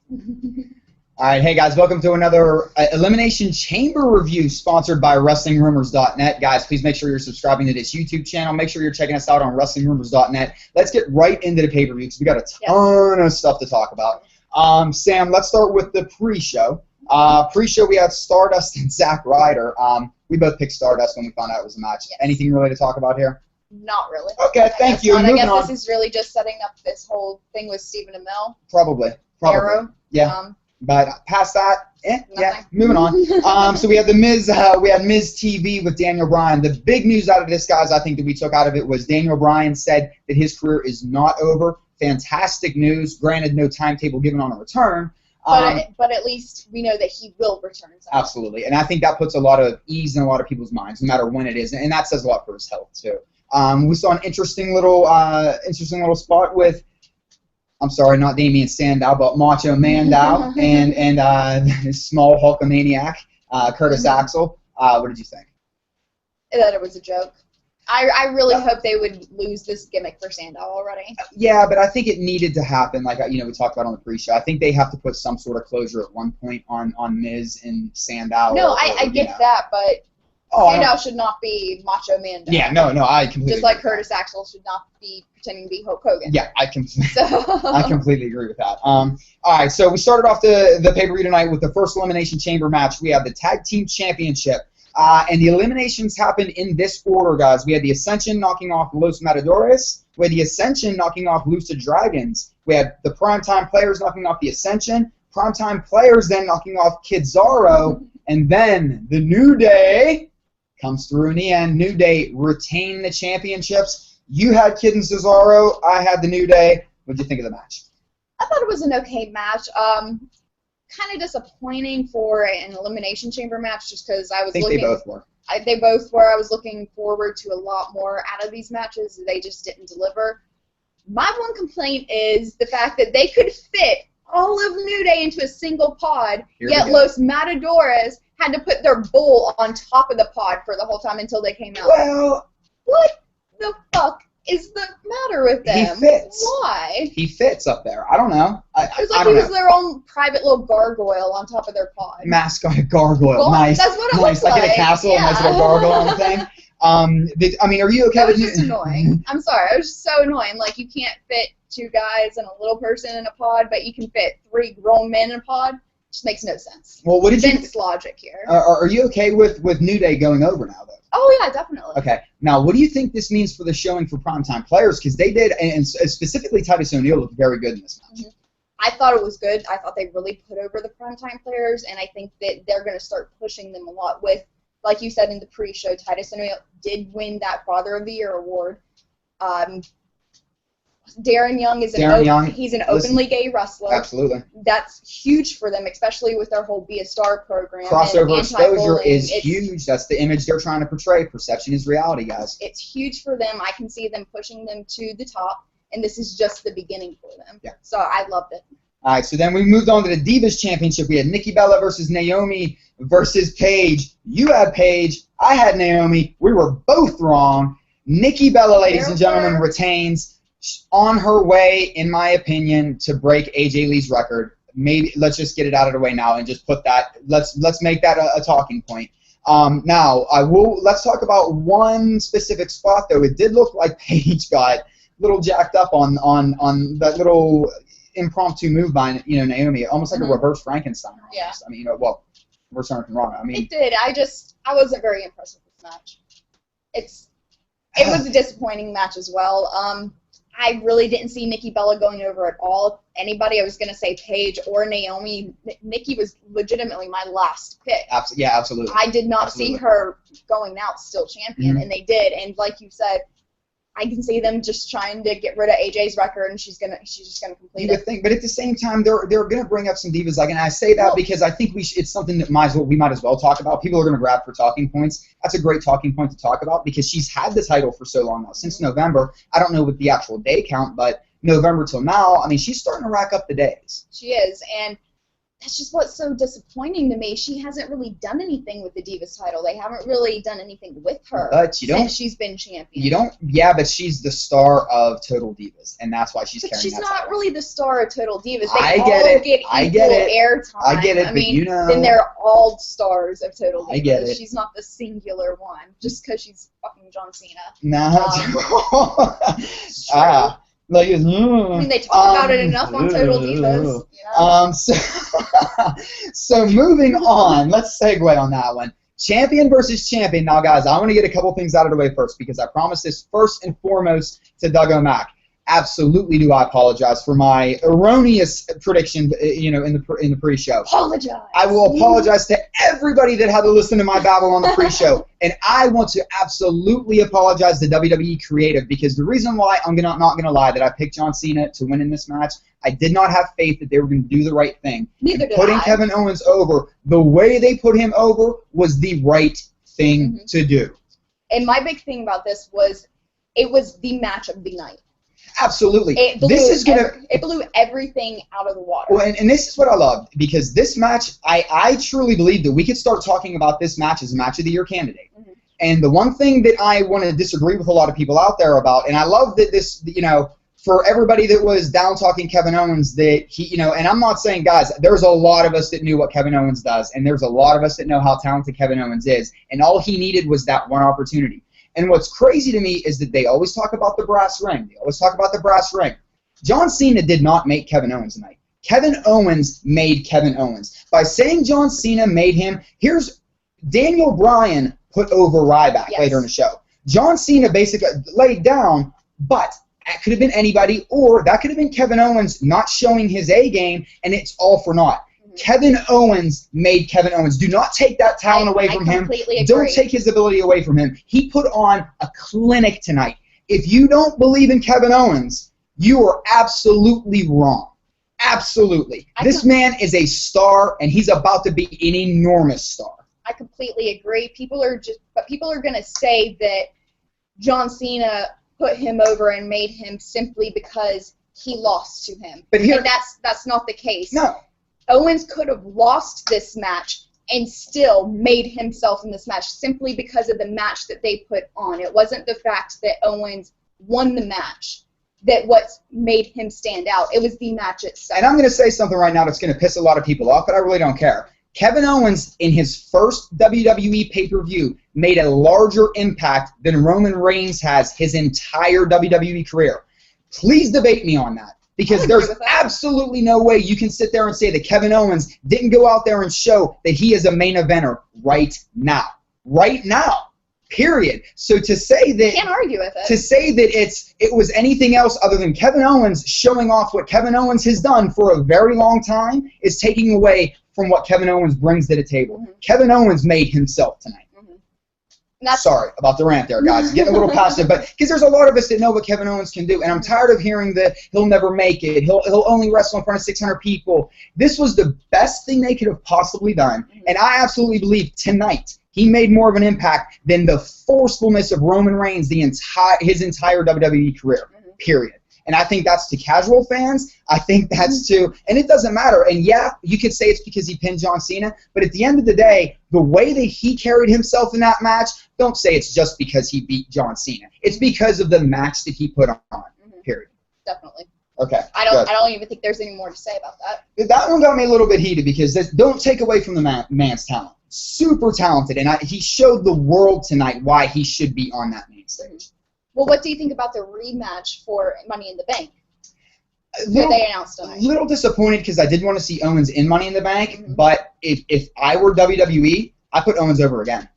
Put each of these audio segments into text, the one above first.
All right, hey guys, welcome to another Elimination Chamber review sponsored by WrestlingRumors.net. Guys, please make sure you're subscribing to this YouTube channel. Make sure you're checking us out on WrestlingRumors.net. Let's get right into the pay-per-view because we got a ton of stuff to talk about. Sam, let's start with the pre-show. Pre-show, we had Stardust and Zack Ryder. We both picked Stardust when we found out it was a match. Yes. Anything really to talk about here? Not really. Okay, thank you. I guess this is really just setting up this whole thing with Stephen Amell. Probably. Arrow. Yeah. But past that, yeah, moving on. So we had Miz TV with Daniel Bryan. The big news out of this, guys, I think that we took out of it was Daniel Bryan said that his career is not over. Fantastic news. Granted, no timetable given on a return. But at least we know that he will return. Absolutely, and I think that puts a lot of ease in a lot of people's minds, no matter when it is, and that says a lot for his health too. We saw an interesting little spot with. I'm sorry, not Damian Sandow, but Macho Mandow and small Hulkamaniac, Curtis Axel. What did you think? That it was a joke. I really hope they would lose this gimmick for Sandow already. Yeah, but I think it needed to happen. Like we talked about on the pre-show. I think they have to put some sort of closure at one point on Miz and Sandow. No, I get that, but Sandow should not be Macho Mandow. Yeah, no, I completely just like Curtis Axel should not be pretending to be Hulk Hogan. Yeah, I completely agree with that. All right, so we started off the pay-per-view tonight with the first Elimination Chamber match. We have the Tag Team Championship, and the eliminations happened in this order, guys. We had the Ascension knocking off Los Matadores. We had the Ascension knocking off Lucid Dragons. We had the Primetime Players knocking off the Ascension. Primetime Players then knocking off Kizarro, and then the New Day comes through in the end. New Day retain the championships. You had Kid and Cesaro. I had the New Day. What did you think of the match? I thought it was an okay match. Kind of disappointing for an Elimination Chamber match just because I was looking. They both were. They both were. I was looking forward to a lot more out of these matches. They just didn't deliver. My one complaint is the fact that they could fit all of New Day into a single pod, yet Los Matadores had to put their bull on top of the pod for the whole time until they came out. Well, what the fuck is the matter with them? He fits. Why? He fits up there. I don't know. It was like he was their own private little gargoyle on top of their pod. Mascot gargoyle. Nice. That's what it looks like. Like in a castle, a nice little gargoyle on the thing. Are you okay with it? That was just annoying. I'm sorry. It was just so annoying. Like, you can't fit two guys and a little person in a pod, but you can fit three grown men in a pod. Just makes no sense. Well, what did Vince logic here. Are you okay with New Day going over now, though? Oh, yeah, definitely. Okay. Now, what do you think this means for the showing for Primetime Players? Because they did, and specifically Titus O'Neil looked very good in this match. Mm-hmm. I thought it was good. I thought they really put over the Primetime Players, and I think that they're going to start pushing them a lot with, like you said in the pre-show, Titus O'Neil did win that Father of the Year award. Darren Young is he's an openly gay wrestler. Absolutely. That's huge for them, especially with their whole Be a Star program. Crossover exposure is huge. That's the image they're trying to portray. Perception is reality, guys. It's huge for them. I can see them pushing them to the top, and this is just the beginning for them. Yeah. So I loved it. All right, so then we moved on to the Divas Championship. We had Nikki Bella versus Naomi versus Paige. You had Paige. I had Naomi. We were both wrong. Nikki Bella, ladies and gentlemen, retains. On her way, in my opinion, to break AJ Lee's record. Maybe let's just get it out of the way now and just put that. Let's make that a talking point. Now let's talk about one specific spot though. It did look like Paige got a little jacked up on that little impromptu move by Naomi, almost like a reverse Frankenstein. Almost. Yeah. I mean, reverse Frankenstein. I mean, it did. I wasn't very impressed with this match. It was a disappointing match as well. I really didn't see Nikki Bella going over at all. Anybody, I was going to say Paige or Naomi. Nikki was legitimately my last pick. Yeah, absolutely. I did not see her going out still champion, and they did. And like you said, I can see them just trying to get rid of AJ's record, and she's just gonna complete it. But at the same time, they're gonna bring up some divas. Like, and I say that because I think it's something that we might as well talk about. People are gonna grab for talking points. That's a great talking point to talk about because she's had the title for so long now, since November. I don't know what the actual day count, but November till now, I mean, she's starting to rack up the days. She is, and that's just what's so disappointing to me. She hasn't really done anything with the Divas title. They haven't really done anything with her since she's been champion. Yeah, but she's the star of Total Divas, and that's why she's carrying that title. But she's not really the star of Total Divas. I get it. I get it. Airtime. I get it, I but mean, you know. then they're all stars of Total Divas. I get it. She's not the singular one, just because she's fucking John Cena. Nah. Like, I mean, they talk about it enough on Total Divas. So moving on, let's segue on that one. Champion versus champion. Now, guys, I want to get a couple things out of the way first because I promised this first and foremost to Doug O'Mac. Absolutely do I apologize for my erroneous prediction, in the pre-show. Apologize. I will apologize to everybody that had to listen to my babble on the pre-show. And I want to absolutely apologize to WWE Creative because the reason why I'm not going to lie that I picked John Cena to win in this match, I did not have faith that they were going to do the right thing. Neither did Putting Kevin Owens over, the way they put him over was the right thing to do. And my big thing about this was it was the match of the night. Absolutely. It blew everything out of the water. Well, and this is what I love because this match, I truly believe that we could start talking about this match as a match of the year candidate. And the one thing that I want to disagree with a lot of people out there about, and I love that this, for everybody that was down talking Kevin Owens, that he, and I'm not saying, guys, there's a lot of us that knew what Kevin Owens does, and there's a lot of us that know how talented Kevin Owens is, and all he needed was that one opportunity. And what's crazy to me is that they always talk about the brass ring. They always talk about the brass ring. John Cena did not make Kevin Owens tonight. Kevin Owens made Kevin Owens. By saying John Cena made him, here's Daniel Bryan put over Ryback later in the show. John Cena basically laid down, but that could have been anybody, or that could have been Kevin Owens not showing his A game, and it's all for naught. Kevin Owens made Kevin Owens. Do not take that talent away from him. Don't take his ability away from him. He put on a clinic tonight. If you don't believe in Kevin Owens, you are absolutely wrong. Absolutely. This man is a star, and he's about to be an enormous star. I completely agree. People are going to say that John Cena put him over and made him simply because he lost to him. But here, and that's not the case. No. Owens could have lost this match and still made himself in this match simply because of the match that they put on. It wasn't the fact that Owens won the match that what made him stand out. It was the match itself. And I'm going to say something right now that's going to piss a lot of people off, but I really don't care. Kevin Owens, in his first WWE pay-per-view, made a larger impact than Roman Reigns has his entire WWE career. Please debate me on that. Because there's absolutely no way you can sit there and say that Kevin Owens didn't go out there and show that he is a main eventer right now. Right now. Period. So to say that can't argue with it. To say that it was anything else other than Kevin Owens showing off what Kevin Owens has done for a very long time is taking away from what Kevin Owens brings to the table. Kevin Owens made himself tonight. Sorry about the rant there, guys. Getting a little passionate, but because there's a lot of us that know what Kevin Owens can do, and I'm tired of hearing that he'll never make it. He'll only wrestle in front of 600 people. This was the best thing they could have possibly done, and I absolutely believe tonight he made more of an impact than the forcefulness of Roman Reigns his entire WWE career. Period. And I think that's to casual fans. I think that's to, and it doesn't matter. And yeah, you could say it's because he pinned John Cena, but at the end of the day, the way that he carried himself in that match, don't say it's just because he beat John Cena. It's because of the match that he put on. Period. Definitely. Okay. I don't even think there's any more to say about that. That one got me a little bit heated because don't take away from the man's talent. Super talented, and he showed the world tonight why he should be on that main stage. Well, what do you think about the rematch for Money in the Bank that they announced tonight? A little disappointed because I did want to see Owens in Money in the Bank, but if I were WWE, I put Owens over again.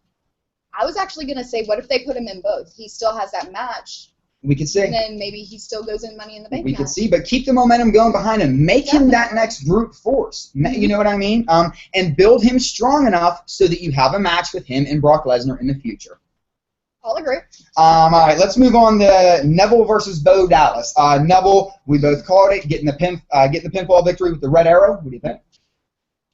I was actually going to say, what if they put him in both? He still has that match. We could see. And then maybe he still goes in Money in the Bank. We could see, but keep the momentum going behind him. Make him that next brute force. You know what I mean? And build him strong enough so that you have a match with him and Brock Lesnar in the future. I'll agree. All right, let's move on to Neville versus Bo Dallas. Neville, we both called it, getting the pinfall victory with the red arrow. What do you think?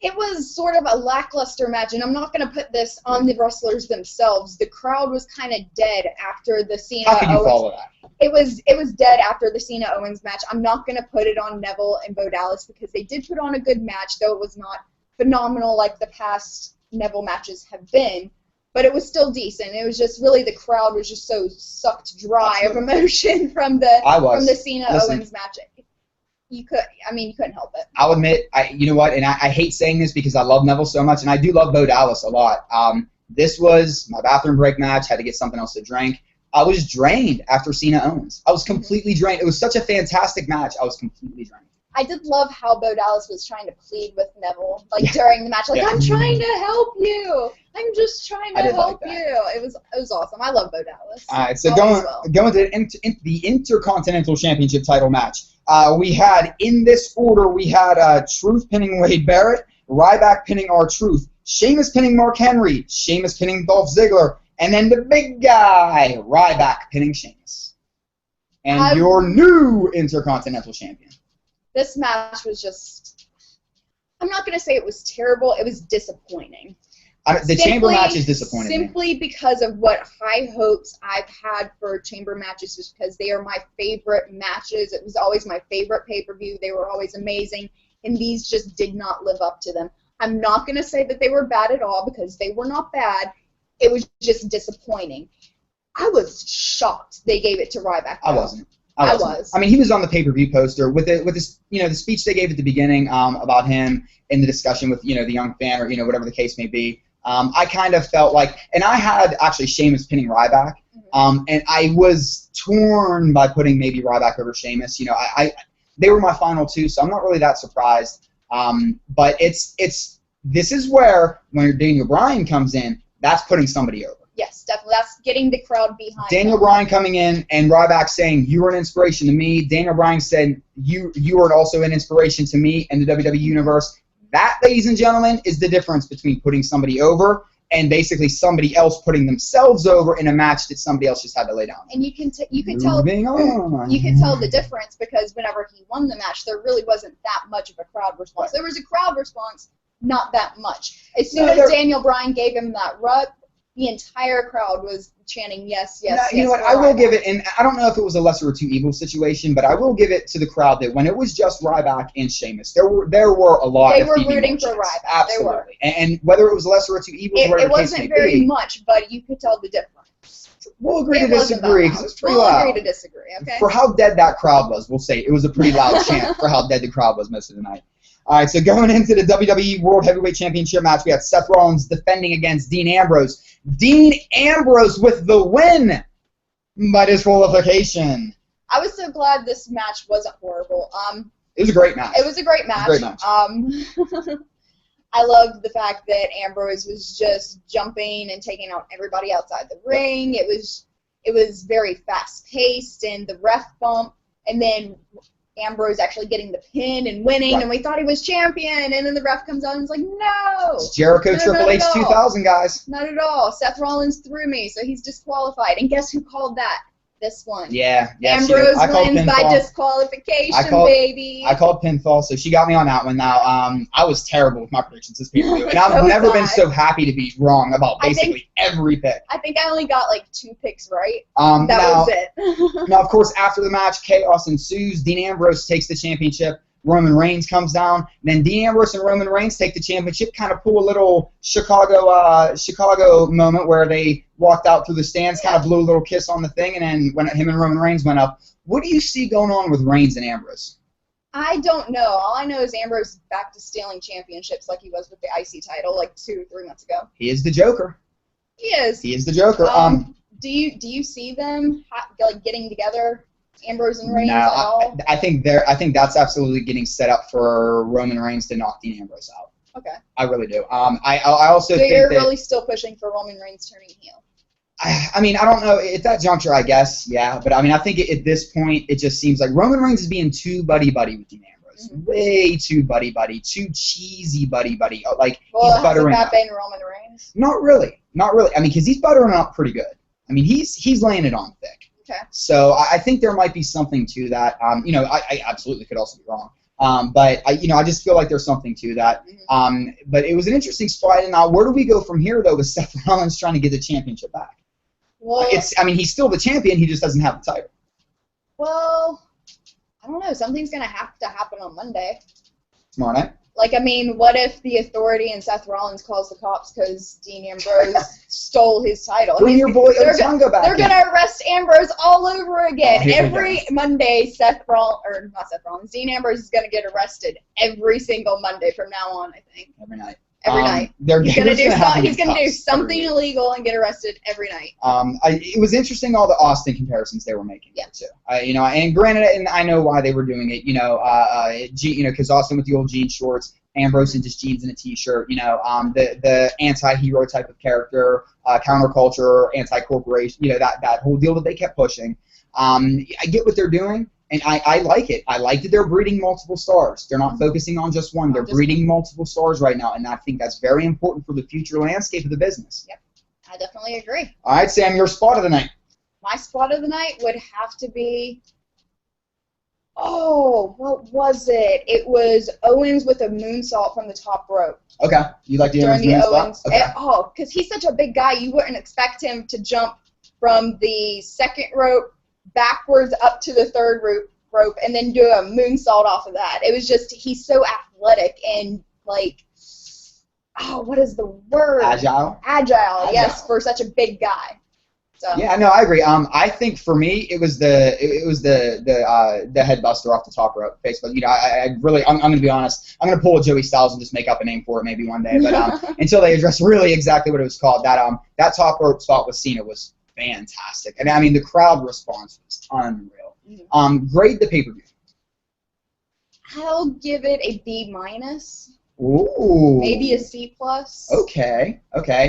It was sort of a lackluster match, and I'm not going to put this on the wrestlers themselves. The crowd was kind of dead after the Cena. How can you follow that? It was dead after the Cena Owens match. I'm not going to put it on Neville and Bo Dallas because they did put on a good match, though it was not phenomenal like the past Neville matches have been. But it was still decent. It was just really the crowd was just so sucked dry of emotion from the Cena Owens match. You couldn't help it. I'll admit, you know what, and I hate saying this because I love Neville so much, and I do love Bo Dallas a lot. This was my bathroom break match. Had to get something else to drink. I was drained after Cena Owens. I was completely drained. It was such a fantastic match. I was completely drained. I did love how Bo Dallas was trying to plead with Neville, during the match, I'm trying to help you. I'm just trying to help you. It was awesome. I love Bo Dallas. All right, so going to the Intercontinental Championship title match. We had, in this order, we had Truth pinning Wade Barrett, Ryback pinning R-Truth, Sheamus pinning Mark Henry, Sheamus pinning Dolph Ziggler, and then the big guy, Ryback pinning Sheamus. And your new Intercontinental Champion. This match was just, I'm not going to say it was terrible, it was disappointing. The Chamber match is disappointing. Simply because of what high hopes I've had for Chamber matches, just because they are my favorite matches. It was always my favorite pay-per-view. They were always amazing, and these just did not live up to them. I'm not going to say that they were bad at all, because they were not bad. It was just disappointing. I was shocked they gave it to Ryback. I wasn't. I was. I mean, he was on the pay-per-view poster with this, the speech they gave at the beginning about him in the discussion with, the young fan or, whatever the case may be. I kind of felt like, and I had actually Sheamus pinning Ryback, and I was torn by putting maybe Ryback over Sheamus. They were my final two, so I'm not really that surprised. But this is where when Daniel Bryan comes in, that's putting somebody over. Yes, definitely. That's getting the crowd behind Daniel Bryan coming in and Ryback saying, you were an inspiration to me. Daniel Bryan said, you are also an inspiration to me in the WWE Universe. That, ladies and gentlemen, is the difference between putting somebody over and basically somebody else putting themselves over in a match that somebody else just had to lay down. And you can tell the difference, because whenever he won the match, there really wasn't that much of a crowd response. There was a crowd response, not that much. As soon as Daniel Bryan gave him that rub, the entire crowd was chanting yes, yes, yes. You know what? I will give it, and I don't know if it was a lesser of two evils situation, but I will give it to the crowd that when it was just Ryback and Sheamus, there were a lot of They were rooting for Ryback. Absolutely. They were. And whether it was a lesser of two evils, it wasn't very much, but you could tell the difference. We'll agree to disagree, because it's pretty loud. We'll agree to disagree, okay? For how dead that crowd was, we'll say it was a pretty loud chant for how dead the crowd was most of the night. All right, so going into the WWE World Heavyweight Championship match, we had Seth Rollins defending against Dean Ambrose. Dean Ambrose with the win by disqualification. I was so glad this match wasn't horrible. It was a great match. It was a great match. I loved the fact that Ambrose was just jumping and taking out everybody outside the ring. It was very fast-paced, and the ref bump, and then Ambrose actually getting the pin and winning, and we thought he was champion, and then the ref comes out and is like, no! It's Jericho Triple H 2000, guys. Not at all. Seth Rollins threw me, so he's disqualified. And guess who called that? This one. Yeah. Ambrose wins by disqualification, baby. I called pinfall, so she got me on that one. Now, I was terrible with my predictions this pay-per-view, and I've never been so happy to be wrong about basically every pick. I think I only got like 2 picks right. That was it. Now, of course, after the match, chaos ensues. Dean Ambrose takes the championship. Roman Reigns comes down. Then Dean Ambrose and Roman Reigns take the championship, kind of pull a little Chicago moment where they walked out through the stands, kind of blew a little kiss on the thing, and then when him and Roman Reigns went up. What do you see going on with Reigns and Ambrose? I don't know. All I know is Ambrose is back to stealing championships like he was with the IC title like 2 or 3 months ago. He is the Joker. He is. He is the Joker. Do you see them getting together? Ambrose and Reigns at all? I think that's absolutely getting set up for Roman Reigns to knock Dean Ambrose out. Okay. I really do. I also think you're really still pushing for Roman Reigns turning heel. I mean, I don't know. At that juncture, I guess, yeah. But I mean, I think at this point, it just seems like Roman Reigns is being too buddy-buddy with Dean Ambrose. Mm-hmm. Way too buddy-buddy. Too cheesy buddy-buddy. Like, he's buttering up. Has that been Roman Reigns? Not really. I mean, because he's buttering up pretty good. I mean, he's laying it on thick. Okay. So I think there might be something to that. I absolutely could also be wrong. But I just feel like there's something to that. Mm-hmm. But it was an interesting spot. And now, where do we go from here, though, with Seth Rollins trying to get the championship back? Well, he's still the champion. He just doesn't have the title. Well, I don't know. Something's going to have to happen on Monday. Tomorrow night? Like, I mean, what if the Authority and Seth Rollins calls the cops because Dean Ambrose stole his title? Bring your boy Otunga back. They're going to arrest Ambrose all over again. Oh, every Monday, Dean Ambrose is going to get arrested every single Monday from now on, I think. Every night. Every night. He's going to do something illegal and get arrested every night. It was interesting all the Austin comparisons they were making. Yeah. Too. And granted, and I know why they were doing it. Because Austin with the old jean shorts, Ambrose in just jeans and a t-shirt. The anti-hero type of character, counterculture, anti-corporation. That whole deal that they kept pushing. I get what they're doing. And I like it. I like that they're breeding multiple stars. They're not focusing on just one. They're breeding multiple stars right now, and I think that's very important for the future landscape of the business. Yep, I definitely agree. All right, Sam, your spot of the night. My spot of the night would have to be, what was it? It was Owens with a moonsault from the top rope. Okay, you like the Owens moonsault? Okay. Because he's such a big guy, you wouldn't expect him to jump from the second rope backwards up to the third rope and then do a moonsault off of that. It was just, he's so athletic and what is the word? Agile, yes, for such a big guy. So. Yeah, no, I agree. I think for me it was the headbuster off the top rope. Facebook. I'm going to be honest. I'm going to pull a Joey Styles and just make up a name for it maybe one day. But until they address really exactly what it was called, that top rope spot with Cena was fantastic. And I mean, the crowd response was unreal. Grade the pay-per-view. I'll give it a B-. Ooh. Maybe a C+. Okay.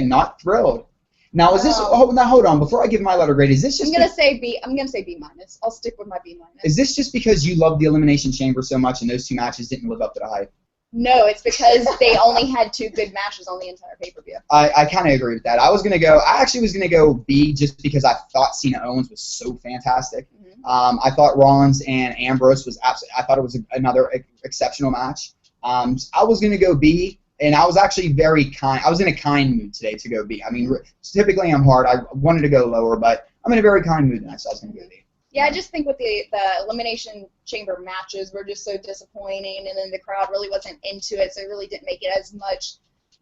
Not thrilled. Now is this? Now hold on. Before I give my letter grade, is this just? I'm gonna say B. I'm gonna say B-. I'll stick with my B-. Is this just because you love the Elimination Chamber so much and those two matches didn't live up to the hype? No, it's because they only had 2 good matches on the entire pay-per-view. I kind of agree with that. I actually was gonna go B just because I thought Cena Owens was so fantastic. I thought Rollins and Ambrose was I thought it was another exceptional match. I was gonna go B, and I was actually very kind. I was in a kind mood today to go B. I mean, typically I'm hard. I wanted to go lower, but I'm in a very kind mood tonight, so I was gonna go B. Yeah, I just think with the Elimination Chamber matches were just so disappointing, and then the crowd really wasn't into it, so it really didn't make it as much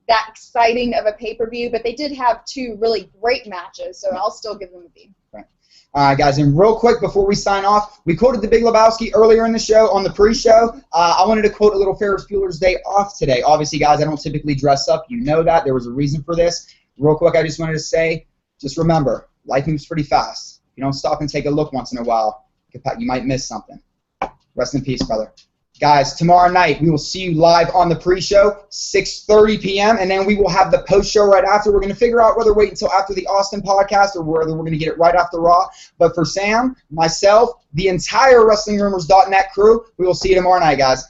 that exciting of a pay-per-view, but they did have 2 really great matches, so I'll still give them a B. Right. All right, guys, and real quick before we sign off, we quoted The Big Lebowski earlier in the show, on the pre-show. I wanted to quote a little Ferris Bueller's Day Off today. Obviously, guys, I don't typically dress up. You know that. There was a reason for this. Real quick, I just wanted to say, just remember, life moves pretty fast. If you don't stop and take a look once in a while, you might miss something. Rest in peace, brother. Guys, tomorrow night we will see you live on the pre-show, 6:30 p.m., and then we will have the post-show right after. We're going to figure out whether to wait until after the Austin podcast or whether we're going to get it right after Raw. But for Sam, myself, the entire WrestlingRumors.net crew, we will see you tomorrow night, guys.